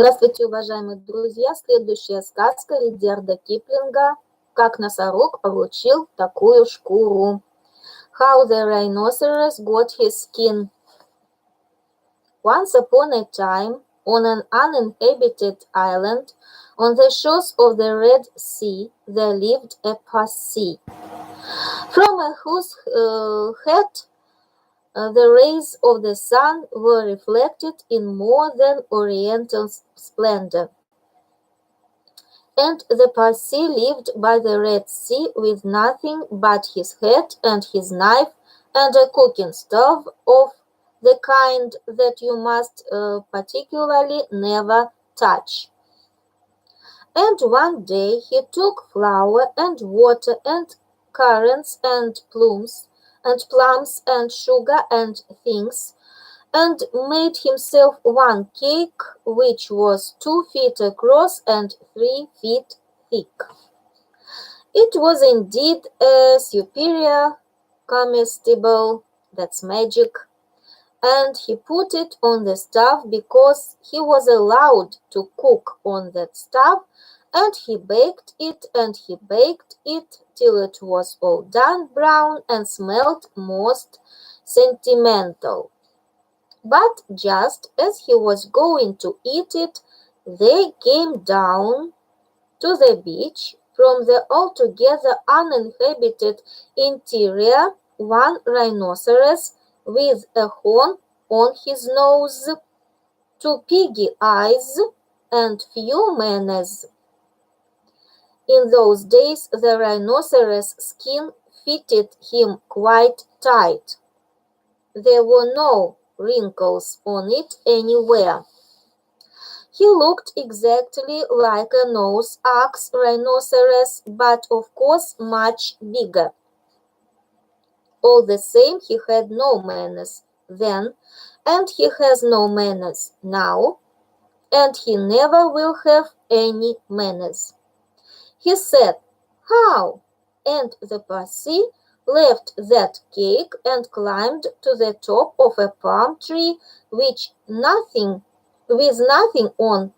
Здравствуйте, уважаемые друзья! Следующая сказка Руdyarda Киплинга «Как носорог получил такую шкуру». How the Rhinoceros Got His Skin. Once upon a time, on an uninhabited island, on the shores of the Red Sea, there lived a Pussy, from whose head the rays of the sun were reflected in more than oriental splendor. And the Pussy lived by the Red Sea with nothing but his hat and his knife and a cooking stove of the kind that you must particularly never touch. And one day he took flour and water and currants and plums and sugar and things, and made himself one cake which was 2 feet across and 3 feet thick. It was indeed a superior comestible, that's magic, and he put it on the stove because he was allowed to cook on that stove, and he baked it till it was all done brown and smelled most sentimental. But just as he was going to eat it, there came down to the beach from the altogether uninhabited interior one rhinoceros with a horn on his nose, 2 piggy eyes, and few manners. In those days the rhinoceros skin fitted him quite tight. There were no wrinkles on it anywhere. He looked exactly like a nose-axe rhinoceros, but of course much bigger. All the same, he had no manners then, and he has no manners now, and he never will have any manners. He said, "How?" and the Pussy left that cake and climbed to the top of a palm tree with nothing on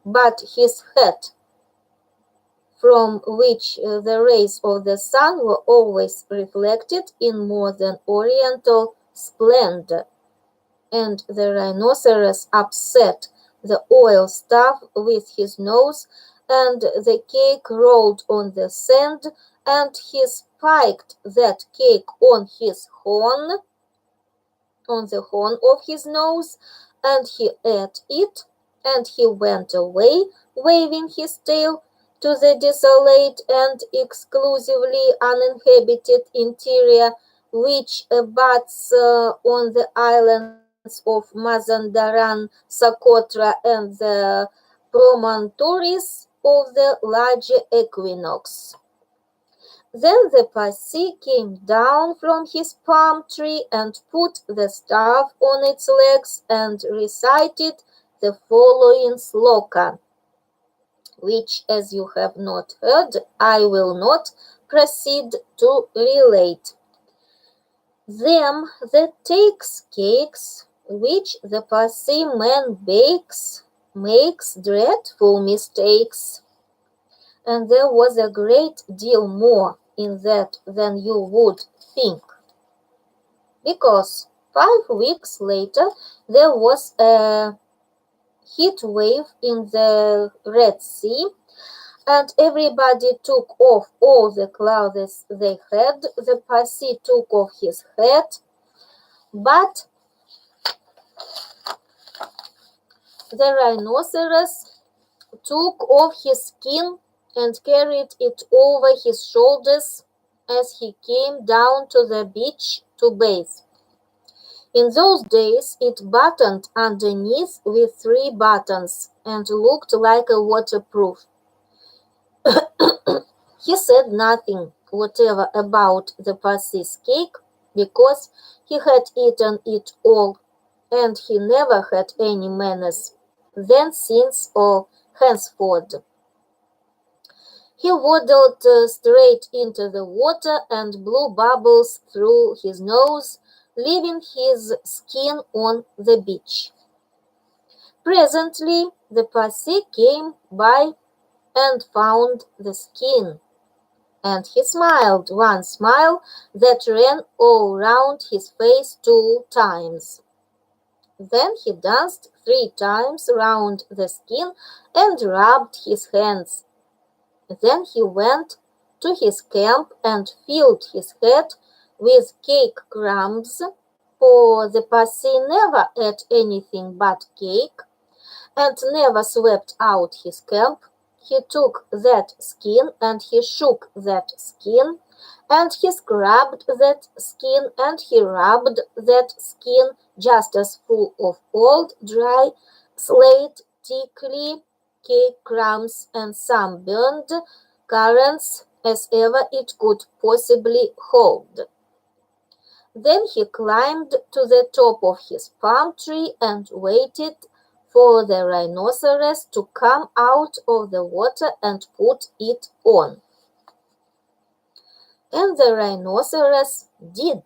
but his hat, from which the rays of the sun were always reflected in more than oriental splendor. And the rhinoceros upset the oil stuff with his nose, and the cake rolled on the sand, and he spiked that cake on the horn of his nose, and he ate it, and he went away, waving his tail to the desolate and exclusively uninhabited interior, which abuts on the islands of Mazandaran, Socotra, and the promontories of the larger equinox. Then the Pussy came down from his palm tree and put the staff on its legs and recited the following sloka, which, as you have not heard, I will not proceed to relate. Them that takes cakes, which the Pussy man bakes, makes dreadful mistakes. And there was a great deal more in that than you would think, because 5 weeks later there was a heat wave in the Red Sea, and everybody took off all the clothes they had. The Pussy took off his hat, but the rhinoceros took off his skin and carried it over his shoulders as he came down to the beach to bathe. In those days it buttoned underneath with 3 buttons and looked like a waterproof. He said nothing whatever about the Pussy's cake, because he had eaten it all, and he never had any manners then, since, or henceforth. He waddled straight into the water and blew bubbles through his nose, leaving his skin on the beach. Presently the pussy came by and found the skin, and he smiled one smile that ran all round his face 2 times. Then he danced 3 times round the skin and rubbed his hands. Then he went to his camp and filled his head with cake crumbs, for the pussy never ate anything but cake, and never swept out his camp. He took that skin and he shook that skin, and he scrubbed that skin and he rubbed that skin just as full of old, dry slate, tickly cake crumbs and some burned currants as ever it could possibly hold. Then he climbed to the top of his palm tree and waited for the rhinoceros to come out of the water and put it on. And the rhinoceros did.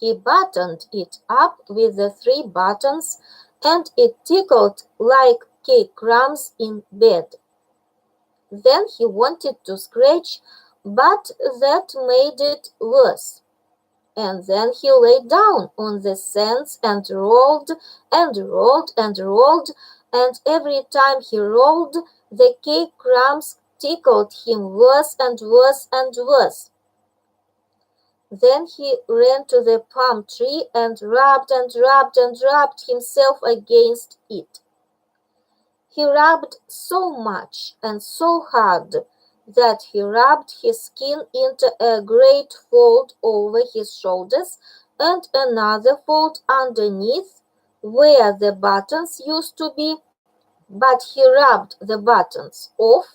He buttoned it up with the 3 buttons, and it tickled like cake crumbs in bed. Then he wanted to scratch, but that made it worse. And then he lay down on the sands and rolled and rolled and rolled, and every time he rolled, the cake crumbs tickled him worse and worse and worse. Then he ran to the palm tree and rubbed and rubbed and rubbed himself against it. He rubbed so much and so hard that he rubbed his skin into a great fold over his shoulders and another fold underneath where the buttons used to be, but he rubbed the buttons off,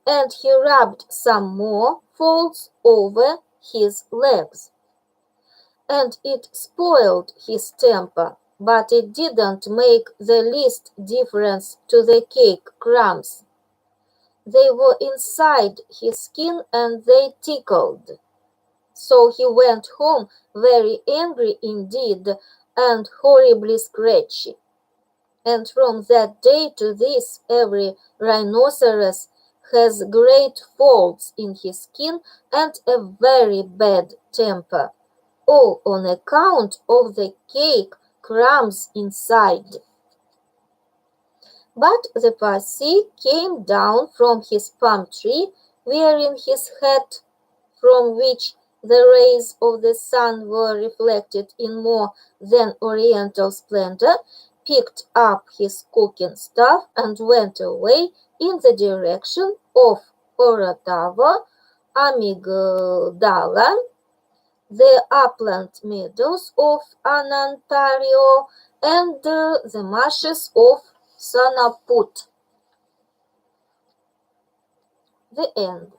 and he rubbed some more folds over his legs. And it spoiled his temper, but it didn't make the least difference to the cake crumbs. They were inside his skin and they tickled. So he went home very angry indeed and horribly scratchy. And from that day to this, every rhinoceros has great folds in his skin and a very bad temper, all on account of the cake crumbs inside. But the pussy came down from his palm tree, wearing his hat, from which the rays of the sun were reflected in more than oriental splendor, picked up his cooking stuff, and went away in the direction of Orotava, Amygdala, the upland meadows of Anantario, and the marshes of Sanaput. The end.